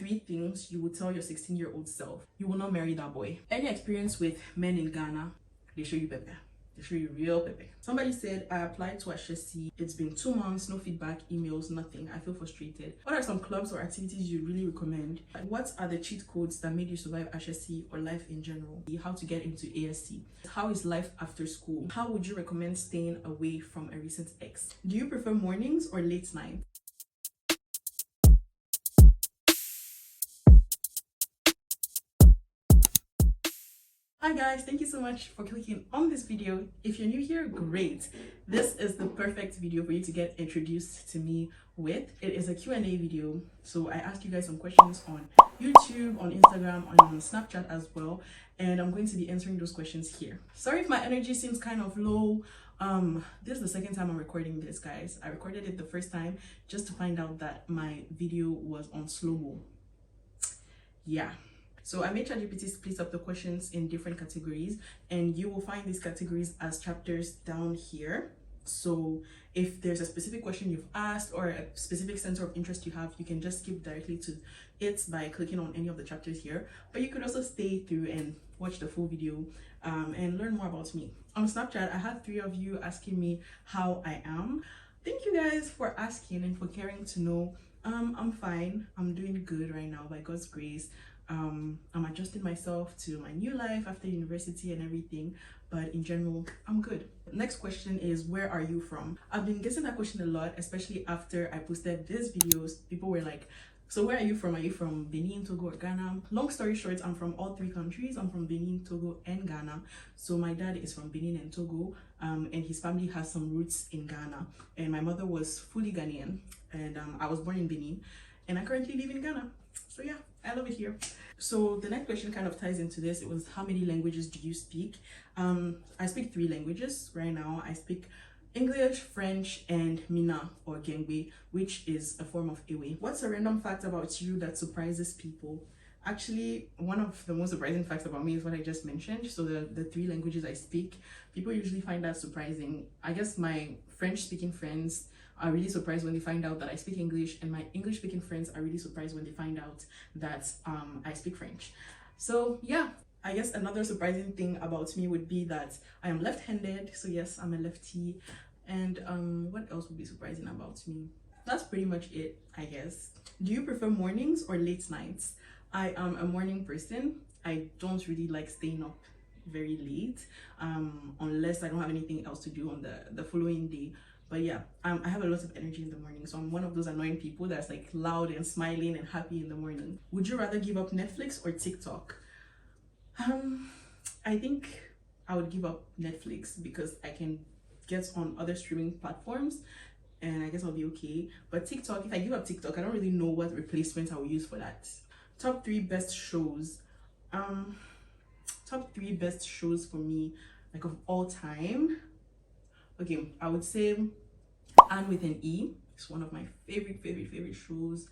3 things you would tell your 16-year-old self. You will not marry that boy. Any experience with men in Ghana, they show you pepe. They show you real pepe. Somebody said, I applied to Ashesi. It's been 2 months, no feedback, emails, nothing. I feel frustrated. What are some clubs or activities you really recommend? What are the cheat codes that made you survive Ashesi or life in general? How to get into ASC? How is life after school? How would you recommend staying away from a recent ex? Do you prefer mornings or late nights? Hi guys, thank you so much for clicking on this video. If you're new here, great. This is the perfect video for you to get introduced to me with. It is a Q&A video, so I asked you guys some questions on YouTube, on Instagram, and on Snapchat as well, and I'm going to be answering those questions here. Sorry if my energy seems kind of low. This is the second time I'm recording this, guys. I recorded it the first time just to find out that my video was on slow-mo. Yeah. So I made ChatGPT split up the questions in different categories, and you will find these categories as chapters down here. So if there's a specific question you've asked or a specific center of interest you have, you can just skip directly to it by clicking on any of the chapters here. But you could also stay through and watch the full video and learn more about me. On Snapchat, I had 3 of you asking me how I am. Thank you guys for asking and for caring to know. I'm fine. I'm doing good right now by God's grace. I'm adjusting myself to my new life after university and everything, but in general I'm good. Next question is, where are you from? I've been getting that question a lot, especially after I posted these videos. People were like, so where are you from? Are you from Benin, Togo, or Ghana? Long story short, I'm from all 3 countries. I'm from Benin, Togo, and Ghana. So my dad is from Benin and Togo, and his family has some roots in Ghana, and my mother was fully Ghanaian, and I was born in Benin, and I currently live in Ghana. So yeah, I love it here. So the next question kind of ties into this. It was, how many languages do you speak? I speak 3 languages right now. I speak English, French, and Mina or Gengwe, which is a form of Ewe. What's a random fact about you that surprises people? Actually, one of the most surprising facts about me is what I just mentioned. So the 3 languages I speak, people usually find that surprising. I guess my French-speaking friends are really surprised when they find out that I speak English, and my English-speaking friends are really surprised when they find out that I speak French. So yeah, I guess another surprising thing about me would be that I am left-handed. So yes, I'm a lefty. And what else would be surprising about me? That's pretty much it, I guess. Do you prefer mornings or late nights? I am a morning person. I don't really like staying up very late unless I don't have anything else to do on the following day. But yeah, I have a lot of energy in the morning, so I'm one of those annoying people that's like loud and smiling and happy in the morning. Would you rather give up Netflix or TikTok? I think I would give up Netflix because I can get on other streaming platforms and I guess I'll be okay. But TikTok, if I give up TikTok, I don't really know what replacement I will use for that. Top 3 best shows. Top 3 best shows for me, like of all time. Okay, I would say Anne with an E. It's one of my favorite shows.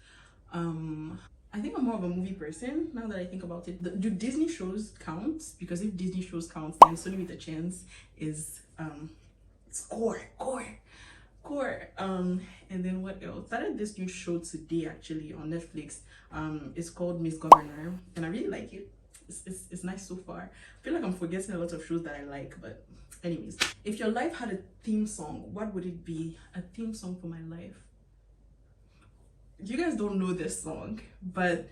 I think I'm more of a movie person now that I think about it. Do Disney shows count? Because if Disney shows count, then Sonny with a Chance is it's core. And then what else? Started this new show today actually on Netflix. It's called Miss Governor, and I really like it. It's nice so far. I feel like I'm forgetting a lot of shows that I like, but anyways, if your life had a theme song, what would it be? A theme song for my life. You guys don't know this song, but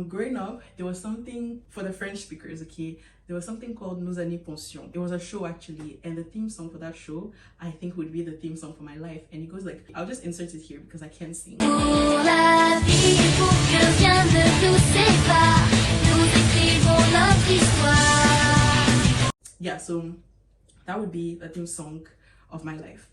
growing up, there was something for the French speakers, okay? There was something called Nos Années Pension. It was a show actually, and the theme song for that show, I think would be the theme song for my life. And it goes like, I'll just insert it here because I can't sing. Yeah, so that would be the theme song of my life.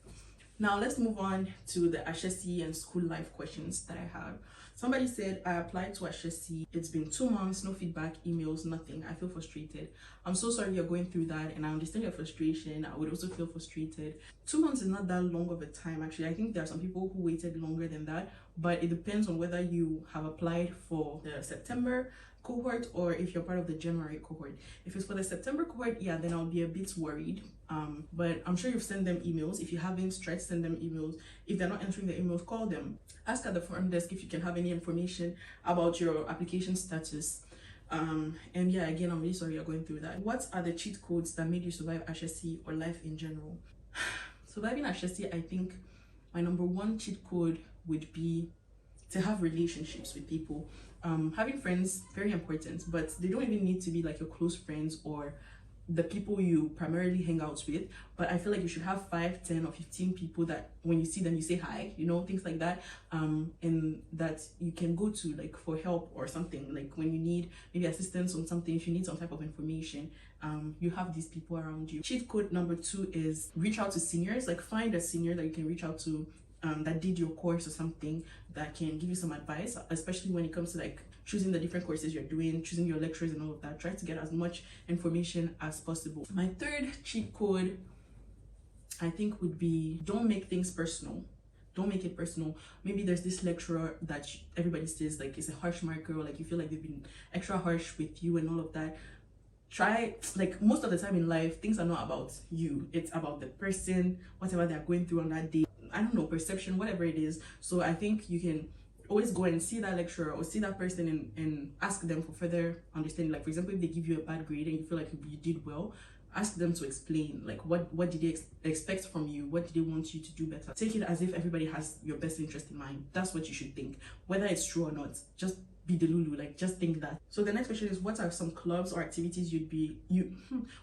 Now let's move on to the Ashesi and school life questions that I have. Somebody said, I applied to Ashesi. It's been 2 months, no feedback, emails, nothing. I feel frustrated. I'm so sorry you're going through that, and I understand your frustration. I would also feel frustrated. 2 months is not that long of a time, actually. I think there are some people who waited longer than that, but it depends on whether you have applied for the September cohort or if you're part of the January cohort. If it's for the September cohort, yeah, then I'll be a bit worried. But I'm sure you've sent them emails. If you haven't, try to send them emails. If they're not answering the emails, call them. Ask at the front desk if you can have any information about your application status. And yeah, again, I'm really sorry you're going through that. What are the cheat codes that made you survive Ashesi or life in general? Surviving Ashesi, I think my number one cheat code would be to have relationships with people. Having friends, very important, but they don't even need to be like your close friends or the people you primarily hang out with. But I feel like you should have 5, 10 or 15 people that when you see them you say hi, you know, things like that, and that you can go to like for help or something, like when you need maybe assistance on something, if you need some type of information, you have these people around you. Cheat code number 2 is reach out to seniors. Like find a senior that you can reach out to that did your course or something that can give you some advice, especially when it comes to like choosing the different courses you're doing, choosing your lectures and all of that. Try to get as much information as possible. My third cheat code, I think, would be don't make things personal. Don't make it personal. Maybe there's this lecturer that everybody says like is a harsh marker, or like you feel like they've been extra harsh with you and all of that. Try, like most of the time in life, things are not about you. It's about the person, whatever they're going through on that day. I don't know, perception, whatever it is. So I think you can always go and see that lecturer or see that person and ask them for further understanding. Like for example, if they give you a bad grade and you feel like you did well, ask them to explain like what did they expect from you, what did they want you to do better. Take it as if everybody has your best interest in mind. That's what you should think, whether it's true or not. Just be the Lulu, like just think that. So the next question is, what are some clubs or activities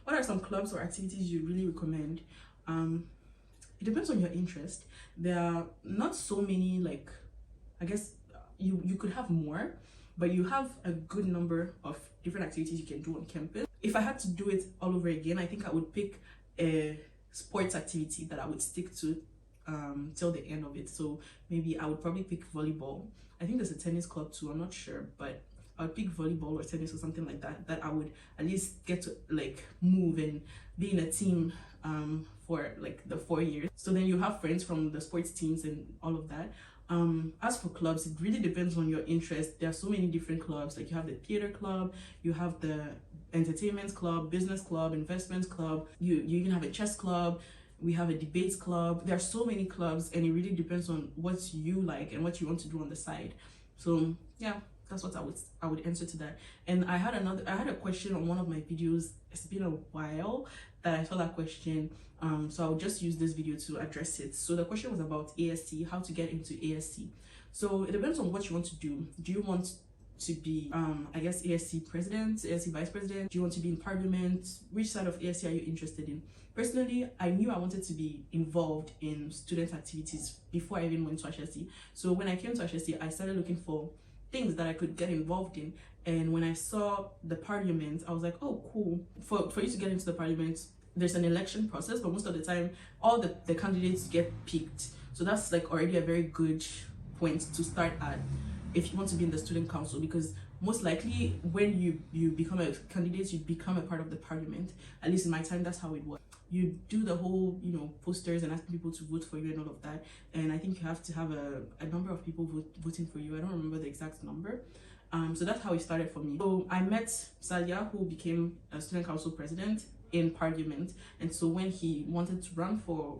what are some clubs or activities you really recommend? It depends on your interest. There are not so many, like I guess you could have more, but you have a good number of different activities you can do on campus. If I had to do it all over again, I think I would pick a sports activity that I would stick to till the end of it. So maybe I would probably pick volleyball. I think there's a tennis club too, I'm not sure, but I would pick volleyball or tennis or something like that I would at least get to like move and be in a team for like the 4 years. So then you have friends from the sports teams and all of that. As for clubs, it really depends on your interest. There are so many different clubs. Like you have the theater club, you have the entertainment club, business club, investment club, you even have a chess club, we have a debates club. There are so many clubs, and it really depends on what you like and what you want to do on the side. So yeah, that's what I would answer to that. And I had a question on one of my videos. It's been a while that I saw that question, so I'll just use this video to address it. So the question was about ASC, how to get into ASC. So it depends on what you want to do. Do you want to be I guess ASC president, ASC vice president? Do you want to be in parliament? Which side of ASC are you interested in? Personally, I knew I wanted to be involved in student activities before I even went to Ashesi. So when I came to Ashesi, I started looking for things that I could get involved in. And when I saw the parliament, I was like, oh, cool. For you to get into the parliament, there's an election process, but most of the time, all the candidates get picked. So that's like already a very good point to start at if you want to be in the student council, because most likely when you become a candidate, you become a part of the parliament. At least in my time, that's how it was. You do the whole, posters and asking people to vote for you and all of that. And I think you have to have a number of people voting for you. I don't remember the exact number. So that's how it started for me. So I met Salia, who became a student council president in parliament. And so when he wanted to run for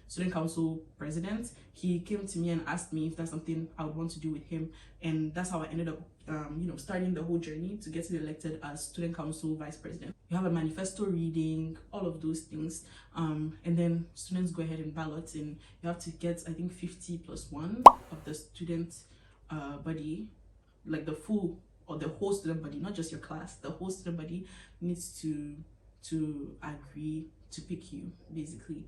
student council president, he came to me and asked me if that's something I would want to do with him. And that's how I ended up starting the whole journey to get elected as student council vice president. You have a manifesto reading, all of those things, and then students go ahead and ballot, and you have to get, I think, 50+1 of the student body, like the full or the whole student body, not just your class. The whole student body needs to agree to pick you, basically.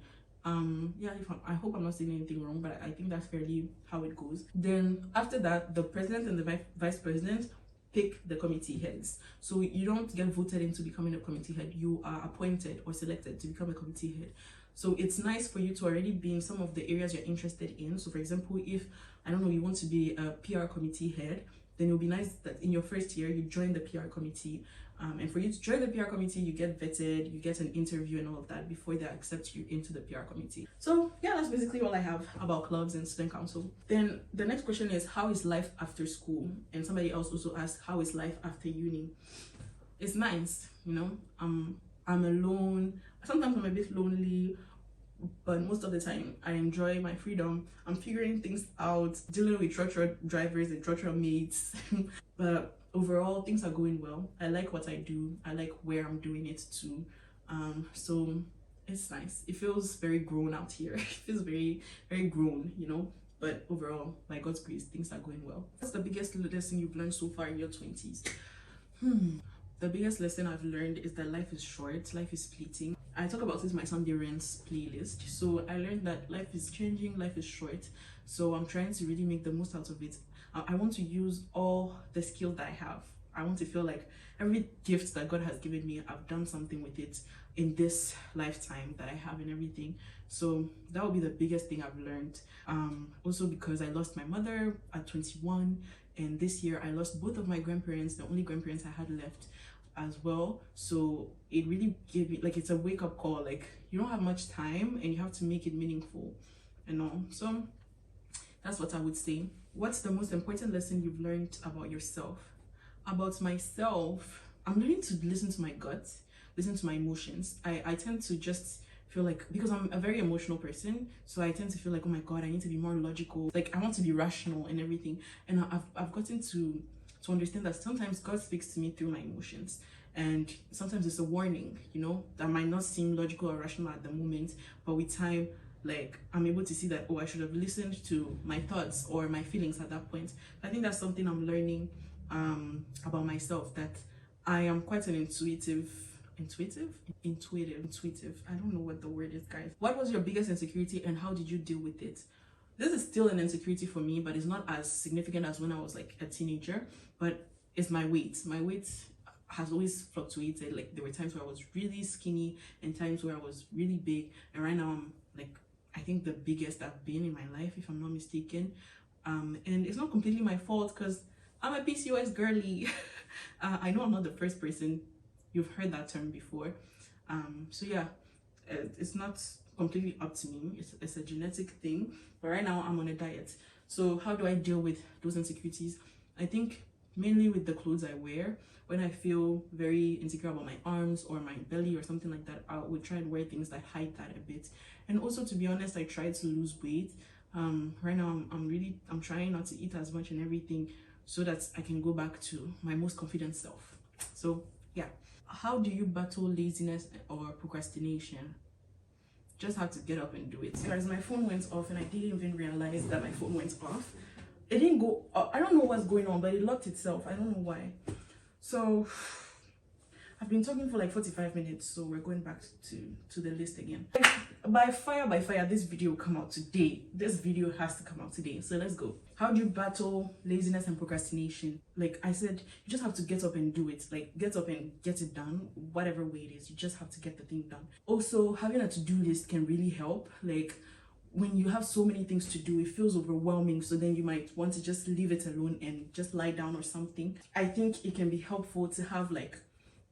Yeah, I hope I'm not saying anything wrong, but I think that's fairly how it goes. Then after that, the president and the vice president pick the committee heads. So you don't get voted into becoming a committee head. You are appointed or selected to become a committee head. So it's nice for you to already be in some of the areas you're interested in. So for example, if, I don't know, you want to be a PR committee head, then it'll be nice that in your first year you join the PR committee, And for you to join the PR committee, you get vetted, you get an interview and all of that before they accept you into the PR committee. So yeah, that's basically all I have about clubs and student council. Then the next question is, how is life after school? And somebody else also asked, how is life after uni? It's nice, you know. I'm alone. Sometimes I'm a bit lonely, but most of the time I enjoy my freedom. I'm figuring things out, dealing with trotro drivers and trotro mates. But overall, things are going well. I like what I do. I like where I'm doing it too. So it's nice. It feels very grown out here. It feels very, very grown, you know. But overall, by God's grace, things are going well. What's the biggest lesson you've learned so far in your 20s? The biggest lesson I've learned is that life is short, life is fleeting. I talk about this in my Sunday Rants playlist. So I learned that life is changing, life is short. So I'm trying to really make the most out of it. I want to use all the skills that I have. I want to feel like every gift that God has given me, I've done something with it in this lifetime that I have and everything. So that would be the biggest thing I've learned. Also because I lost my mother at 21, and this year I lost both of my grandparents, the only grandparents I had left as well. So it really gave me, like, it's a wake-up call. Like, you don't have much time and you have to make it meaningful and all. So that's what I would say. What's the most important lesson you've learned about yourself? About myself, I'm learning to listen to my gut, listen to my emotions. I tend to just feel like, because I'm a very emotional person, so I tend to feel like, oh my God, I need to be more logical. Like, I want to be rational and everything. And I've gotten to understand that sometimes God speaks to me through my emotions, and sometimes it's a warning, you know, that might not seem logical or rational at the moment, but with time, like, I'm able to see that, oh, I should have listened to my thoughts or my feelings at that point. I think that's something I'm learning about myself, that I am quite an intuitive. I don't know what the word is, guys. What was your biggest insecurity and how did you deal with it? This is still an insecurity for me, but it's not as significant as when I was like a teenager. But it's my weight. My weight has always fluctuated. Like, there were times where I was really skinny and times where I was really big. And right now I'm like, I think the biggest I've been in my life, if I'm not mistaken. And it's not completely my fault because I'm a PCOS girly. I know I'm not the first person. You've heard that term before. So yeah, it's not completely up to me. It's a genetic thing. But right now I'm on a diet. So how do I deal with those insecurities? I think mainly with the clothes I wear. When I feel very insecure about my arms or my belly or something like that, I would try and wear things that hide that a bit. And also, to be honest, I try to lose weight. Right now I'm trying not to eat as much and everything so that I can go back to my most confident self. So yeah. How do you battle laziness or procrastination? Just have to get up and do it. Guys, my phone went off and I didn't even realize that my phone went off. It didn't go, I don't know what's going on, but it locked itself. I don't know why. So I've been talking for like 45 minutes, so we're going back to the list again. By fire, this video will come out today. This video has to come out today, so let's go. How do you battle laziness and procrastination? Like I said, you just have to get up and do it. Like, get up and get it done, whatever way it is. You just have to get the thing done. Also, having a to-do list can really help. Like, when you have so many things to do, it feels overwhelming, so then you might want to just leave it alone and just lie down or something. I think it can be helpful to have like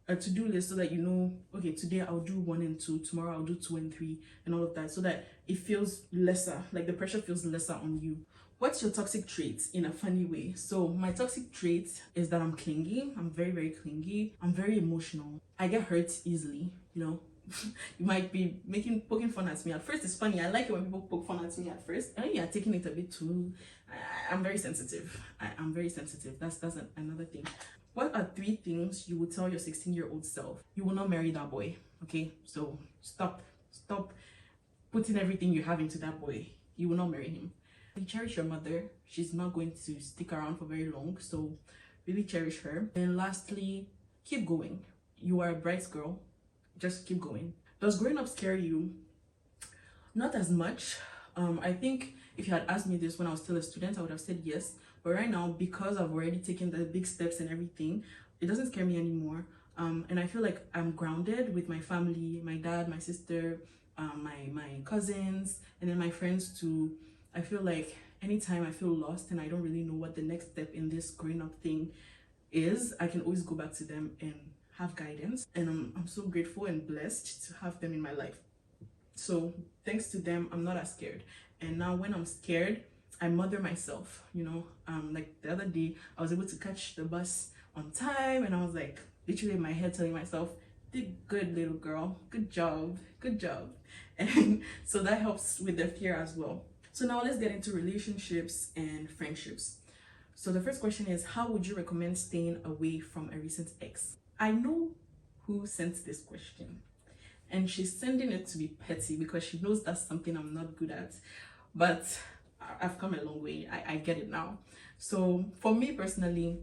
a to-do list so that you know, okay, today I'll do 1 and 2, tomorrow I'll do 2 and 3 and all of that, so that it feels lesser, like the pressure feels lesser on you. What's your toxic trait in a funny way? So my toxic trait is that I'm clingy. I'm very, very clingy. I'm very emotional. I get hurt easily, you know. You might be poking fun at me at first. It's funny. I like it when people poke fun at me at first, and you're taking it a bit too. I'm very sensitive. I'm very sensitive. That's another thing. What are 3 things you would tell your 16-year-old self? You will not marry that boy. Okay, so stop putting everything you have into that boy. You will not marry him. You cherish your mother. She's not going to stick around for very long, so really cherish her. And lastly, keep going. You are a bright girl. Just keep going. Does growing up scare you? Not as much. I think if you had asked me this when I was still a student, I would have said yes. But right now, because I've already taken the big steps and everything, it doesn't scare me anymore. And I feel like I'm grounded with my family, my dad, my sister, my cousins, and then my friends too. I feel like anytime I feel lost and I don't really know what the next step in this growing up thing is, I can always go back to them and have guidance, and I'm so grateful and blessed to have them in my life. So thanks to them, I'm not as scared. And now when I'm scared, I mother myself, you know. Like the other day, I was able to catch the bus on time, and I was like literally in my head telling myself, did good, little girl, good job, good job. And so that helps with the fear as well. So now let's get into relationships and friendships. So the first question is, how would you recommend staying away from a recent ex? I know who sent this question, and she's sending it to be petty because she knows that's something I'm not good at. But I've come a long way. I get it now. So for me personally,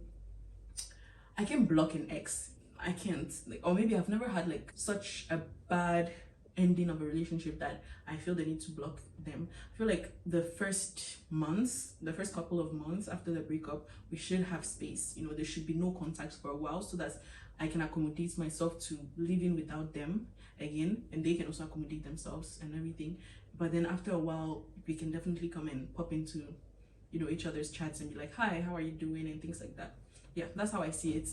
I can block an ex. I can't, like, or maybe I've never had like such a bad ending of a relationship that I feel the need to block them. I feel like the first couple of months after the breakup, we should have space. You know, there should be no contact for a while so that I can accommodate myself to living without them again, and they can also accommodate themselves and everything. But then after a while, we can definitely come and pop into, you know, each other's chats and be like, hi, how are you doing, and things like that. Yeah, that's how I see it.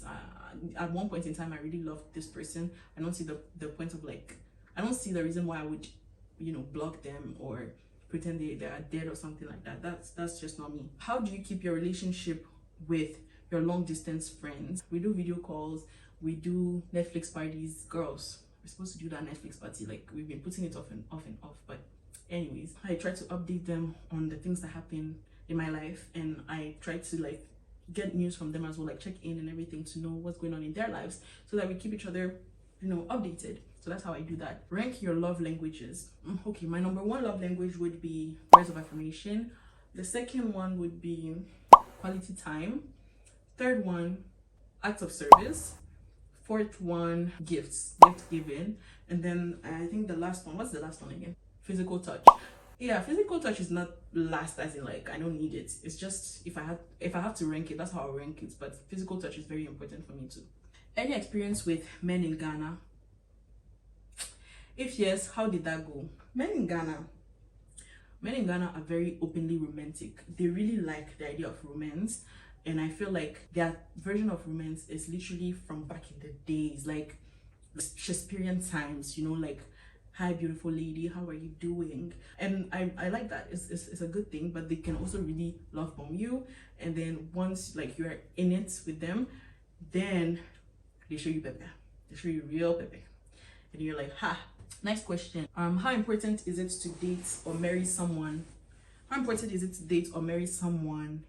At one point in time, I really loved this person. I don't see the point of, like, I don't see the reason why I would, you know, block them or pretend they are dead or something like that. That's just not me. How do you keep your relationship with your long distance friends? We do video calls, we do Netflix parties. Girls, we're supposed to do that Netflix party. Like, we've been putting it off and off and off. But anyways, I try to update them on the things that happen in my life, and I try to like get news from them as well, like check in and everything to know what's going on in their lives so that we keep each other, you know, updated. So that's how I do that. Rank your love languages. Okay, my number one love language would be words of affirmation. The second one would be quality time. Third one, acts of service. Fourth one, gifts, gift giving. And then I think the last one, what's the last one again? Physical touch. Yeah, physical touch is not last, as in like I don't need it. It's just if I have to rank it, that's how I rank it. But physical touch is very important for me too. Any experience with men in Ghana? If yes, how did that go? Men in Ghana are very openly romantic. They really like the idea of romance, and I feel like their version of romance is literally from back in the days, like Shakespearean times, you know, like, hi beautiful lady, how are you doing? And I like that. It's a good thing, but they can also really love bomb you, and then once like you're in it with them, then they show you pepe. They show you real pepe, and you're like, ha. Next question. How important is it to date or marry someone? How important is it to date or marry someone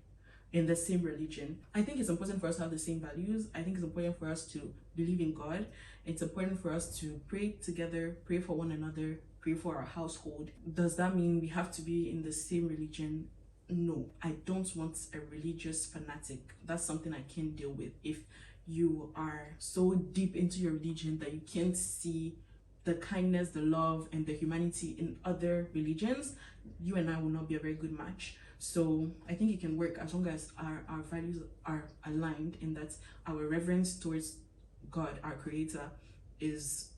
in the same religion? I think it's important for us to have the same values. I think it's important for us to believe in God. It's important for us to pray together, pray for one another, pray for our household. Does that mean we have to be in the same religion? No, I don't want a religious fanatic. That's something I can't deal with. If you are so deep into your religion that you can't see the kindness, the love, and the humanity in other religions, you and I will not be a very good match. So I think it can work as long as our values are aligned, in that our reverence towards God, our creator, is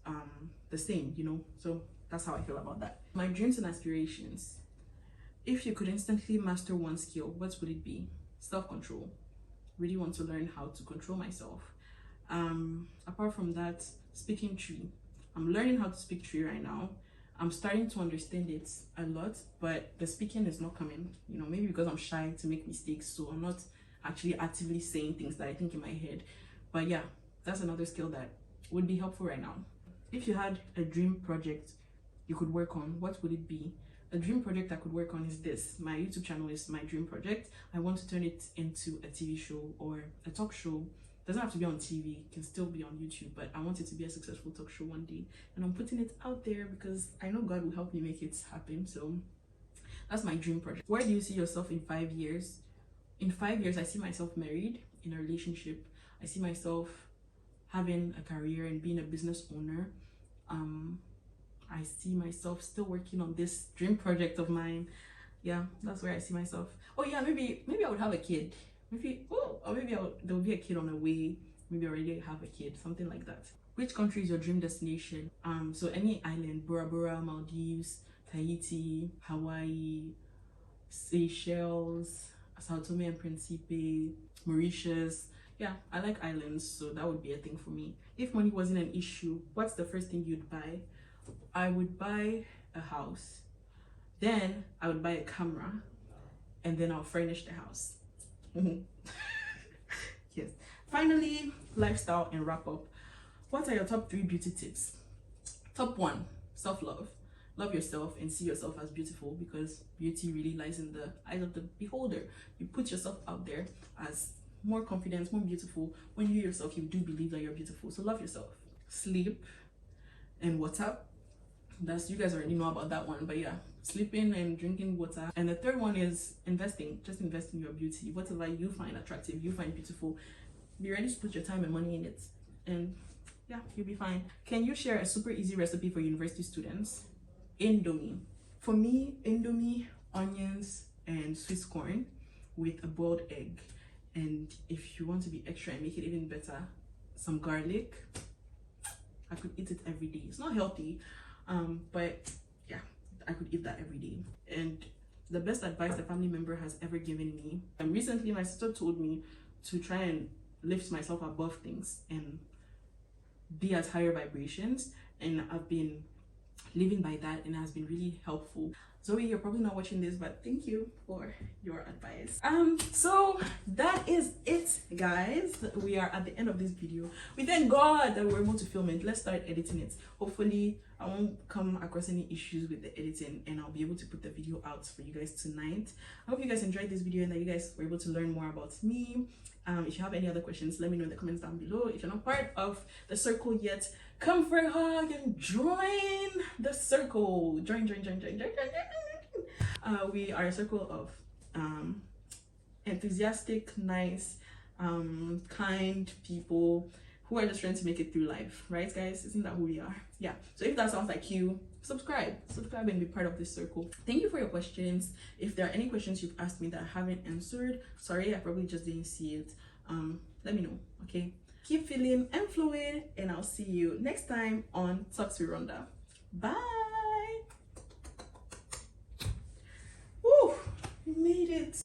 the same, you know. So that's how I feel about that. My dreams and aspirations. If you could instantly master one skill, what would it be? Self-control. Really want to learn how to control myself. Apart from that, speaking tree. I'm learning how to speak tree right now. I'm starting to understand it a lot, but the speaking is not coming, you know, maybe because I'm shy to make mistakes, so I'm not actually actively saying things that I think in my head. But yeah, that's another skill that would be helpful right now. If you had a dream project you could work on, what would it be? A dream project I could work on is this. My YouTube channel is my dream project. I want to turn it into a TV show or a talk show. It doesn't have to be on TV, it can still be on YouTube, but I want it to be a successful talk show one day. And I'm putting it out there because I know God will help me make it happen. So that's my dream project. Where do you see yourself in 5 years? In 5 years, I see myself married, in a relationship. I see myself having a career and being a business owner. I see myself still working on this dream project of mine. Yeah, that's where I see myself. Oh yeah, maybe I would have a kid. Maybe there will be a kid on the way. Maybe I already have a kid, something like that. Which country is your dream destination? So any island: Bora Bora, Maldives, Tahiti, Hawaii, Seychelles, Sao Tome and Principe, Mauritius. yeah, I like islands, so that would be a thing for me. If money wasn't an issue, what's the first thing you'd buy? I would buy a house, then I would buy a camera, and then I'll furnish the house. Yes. Finally, lifestyle and wrap up. What are your top 3 beauty tips? Top 1, self-love. Love yourself and see yourself as beautiful, because beauty really lies in the eyes of the beholder. You put yourself out there as more confident, more beautiful. When you yourself, you do believe that you're beautiful. So love yourself. Sleep and water. That's, you guys already know about that one, but yeah, sleeping and drinking water. And the third one is investing. Just invest in your beauty. Whatever you find attractive, you find beautiful, be ready to put your time and money in it, and yeah, you'll be fine. Can you share a super easy recipe for university students? Indomie. For me, Indomie, onions, and Swiss corn with a boiled egg. And if you want to be extra and make it even better, some garlic. I could eat it every day. It's not healthy, but yeah, I could eat that every day. And the best advice a family member has ever given me, recently my sister told me to try and lift myself above things and be at higher vibrations, and I've been living by that, and it has been really helpful. Zoe, you're probably not watching this, but thank you for your advice. So that is it, guys. We are at the end of this video. We thank God that we were able to film it. Let's start editing it. Hopefully I won't come across any issues with the editing, and I'll be able to put the video out for you guys tonight. I hope you guys enjoyed this video and that you guys were able to learn more about me. If you have any other questions, let me know in the comments down below. If you're not part of the circle yet, come for a hug and join the circle. Join. We are a circle of enthusiastic, nice, kind people who are just trying to make it through life, right, guys? Isn't that who we are? Yeah. So if that sounds like you, subscribe and be part of this circle. Thank you for your questions. If there are any questions you've asked me that I haven't answered, sorry, I probably just didn't see it. Let me know, okay? Keep feeling and fluid, and I'll see you next time on Talks with Rhonda. Bye. Woo, we made it.